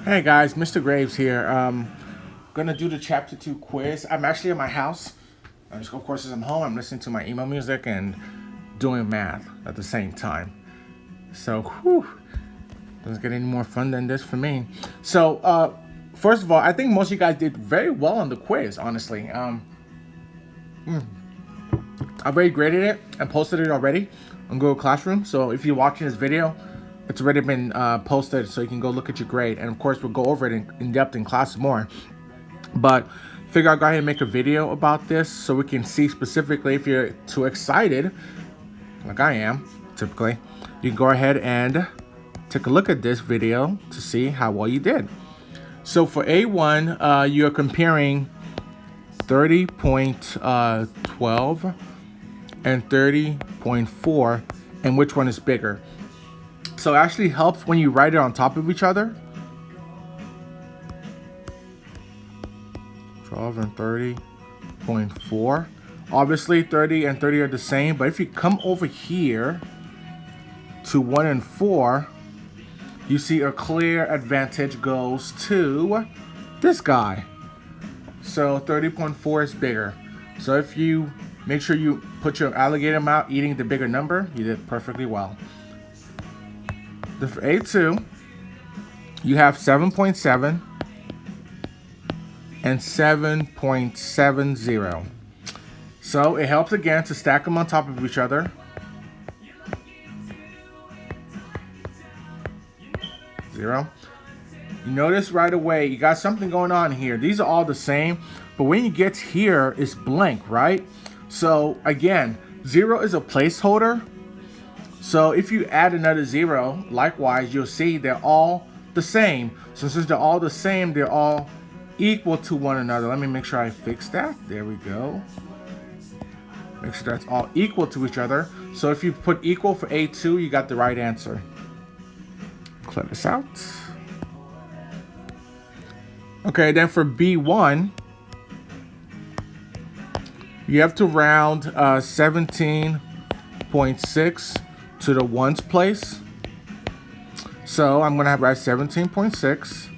Hey guys, Mr. Graves here. Gonna do the chapter 2 quiz. I'm actually at my house. Of course, as I'm home, I'm listening to my emo music and doing math at the same time. So, whew, doesn't get any more fun than this for me. So, first of all, I think most of you guys did very well on the quiz, honestly. I've already graded it and posted it already on Google Classroom. So if you're watching this video, it's already been posted, so you can go look at your grade. And of course, we'll go over it in depth in class more. But figure I'll go ahead and make a video about this so we can see specifically if you're too excited, like I am typically. You can go ahead and take a look at this video to see how well you did. So for A1, you're comparing 30.12 and 30.4, and which one is bigger. So it actually helps when you write it on top of each other. 12 and 30.4. Obviously 30 and 30 are the same, but if you come over here to 1 and 4, you see a clear advantage goes to this guy. So 30.4 is bigger. So if you make sure you put your alligator mouth eating the bigger number, you did perfectly well. For A2, you have 7.7 and 7.70. So it helps again to stack them on top of each other. Zero. You notice right away, you got something going on here. These are all the same, but when you get here, it's blank, right? So again, 0 is a placeholder. So if you add another 0, likewise, you'll see they're all the same. So since they're all the same, they're all equal to one another. Let me make sure I fix that. There we go. Make sure that's all equal to each other. So if you put equal for A2, you got the right answer. Clear this out. Okay, then for B1, you have to round 17.6 to the ones place. So I'm gonna have write 17.6.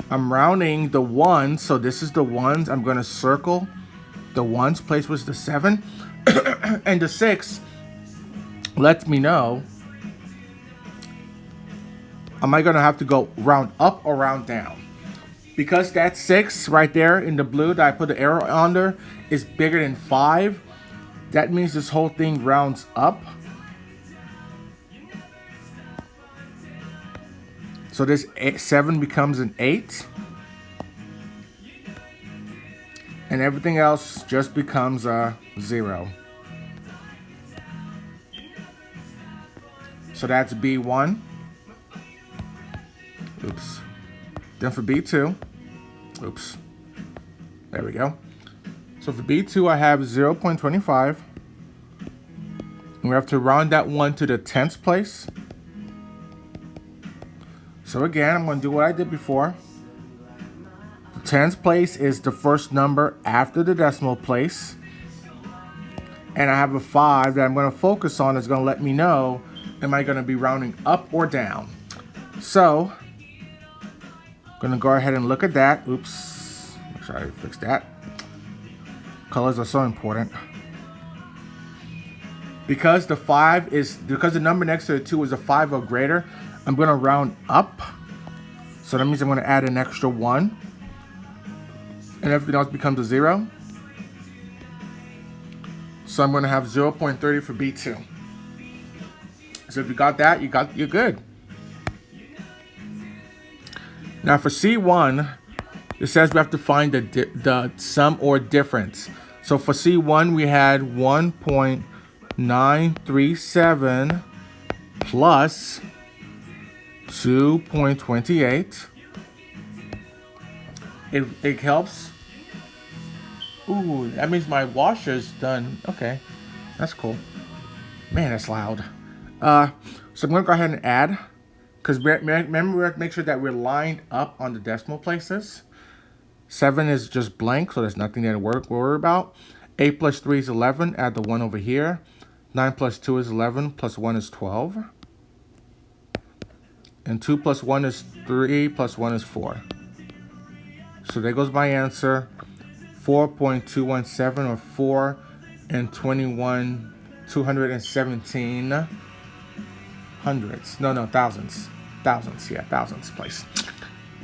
I'm rounding the ones, so this is the ones. I'm gonna circle the ones place was the 7, and the 6 lets me know, am I gonna have to go round up or round down? Because that 6 right there in the blue that I put the arrow under is bigger than 5, that means this whole thing rounds up. So this 7 becomes an 8. And everything else just becomes a 0. So that's B1. Oops. Then for B2, oops. There we go. So for B2, I have 0.25. And we have to round that 1 to the 10th place. So again, I'm going to do what I did before. The 10th place is the first number after the decimal place. And I have a 5 that I'm going to focus on. It's going to let me know, am I going to be rounding up or down? So, I'm going to go ahead and look at that. Oops. Make sure I fix that. Colors are so important. Because the number next to the 2 is a 5 or greater, I'm going to round up. So that means I'm going to add an extra 1. And everything else becomes a 0. So I'm going to have 0.30 for B2. So if you got that, you're good. Now for C1, it says we have to find the sum or difference. So for C1, we had 1.937 plus 2.28. It helps. Ooh, that means my washer's done. Okay, that's cool. Man, that's loud. So I'm gonna go ahead and add, because remember we have to make sure that we're lined up on the decimal places. 7 is just blank, so there's nothing there to worry about. 8 plus 3 is 11. Add the 1 over here. 9 plus 2 is 11. Plus 1 is 12. And 2 plus 1 is 3, plus 1 is 4. So there goes my answer. 4.217, or 4 and 21 217 hundredths. No, thousands. Thousands, yeah, thousands place.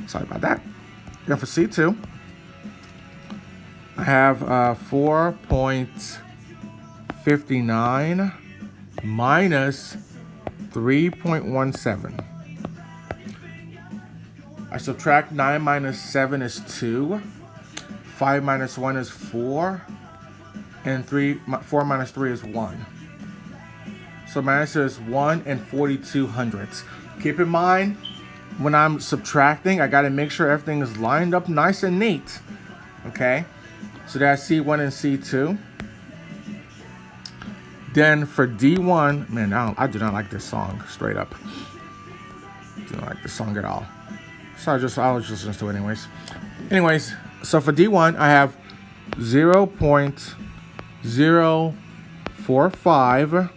Sorry about that. Then for C2, I have 4.59 minus 3.17. I subtract 9 minus 7 is 2. 5 minus 1 is 4. And 4 minus 3 is 1. So my answer is 1 and 42 hundredths. Keep in mind, when I'm subtracting, I got to make sure everything is lined up nice and neat. Okay? So that's C1 and C2. Then for D1, man, I do not like this song, straight up. Do not like this song at all. So I was just listening to it anyways. So for D1, I have 0.045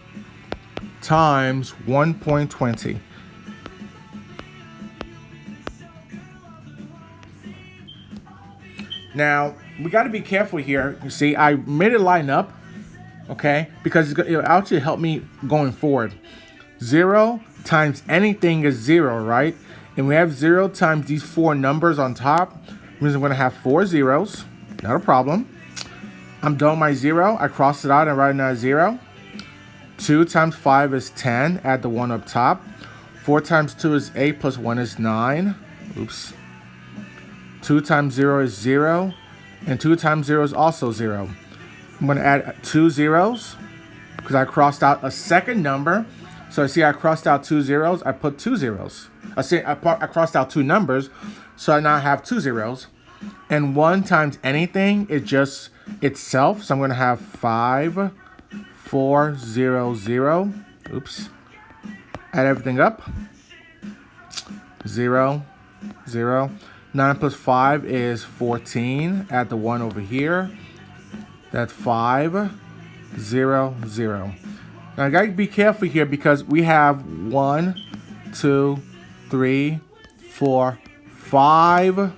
times 1.20. Now, we got to be careful here. You see, I made it line up, okay? Because it'll actually help me going forward. 0 times anything is 0, right? And we have 0 times these 4 numbers on top. Means I'm going to have 4 zeros. Not a problem. I'm done with my 0. I cross it out and write another 0. 2 times 5 is 10. Add the 1 up top. 4 times 2 is 8 plus 1 is 9. Oops. 2 times 0 is 0. And 2 times 0 is also 0. I'm going to add 2 zeros because I crossed out a second number. So see, I crossed out 2 zeros. I put 2 zeros. I crossed out 2 numbers. So I now have 2 zeros. And 1 times anything is just itself. So I'm going to have 5, 4, 0, 0. Oops. Add everything up. 0, 0. 9 plus 5 is 14. Add the 1 over here. That's 5, 0, 0. Now I got to be careful here because we have 1, 2, 3, 4, 5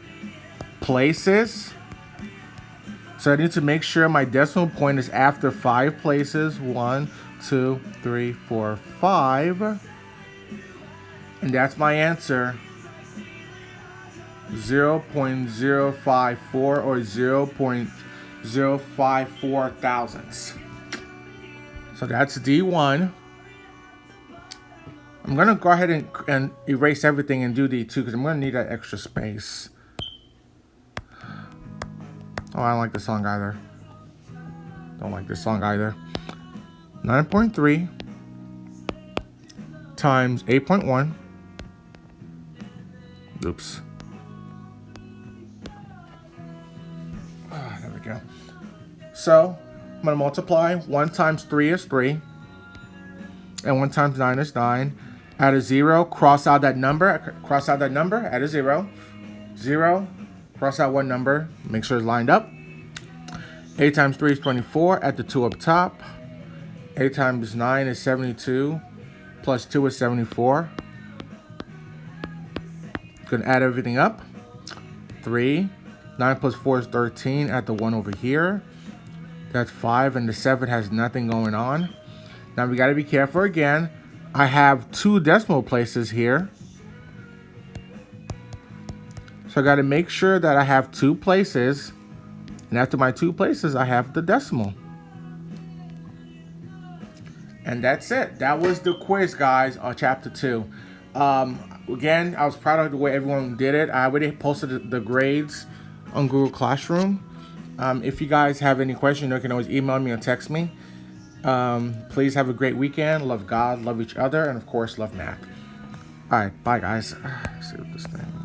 places. So I need to make sure my decimal point is after 5 places. 1, 2, 3, 4, 5. And that's my answer. 0.054 or 0.054 thousandths. So that's D1. I'm going to go ahead and erase everything and do D2 because I'm going to need that extra space. Oh, I don't like this song either. Don't like this song either. 9.3 times 8.1. Oops. There we go. So I'm going to multiply. 1 times 3 is 3. And 1 times 9 is 9. Add a 0. Cross out that number. Cross out that number. Add a 0. 0. Cross out one number. Make sure it's lined up. 8 times 3 is 24. Add the 2 up top. 8 times 9 is 72. Plus 2 is 74. Going to add everything up. 3. 9 plus 4 is 13. Add the 1 over here. That's 5. And the 7 has nothing going on. Now we got to be careful again. I have 2 decimal places here. So I got to make sure that I have 2 places. And after my 2 places, I have the decimal. And that's it. That was the quiz, guys, on chapter 2. Again, I was proud of the way everyone did it. I already posted the grades on Google Classroom. If you guys have any questions, you can always email me or text me. Please have a great weekend. Love God, love each other, and of course, love math. All right, bye, guys. Let's see what this thing.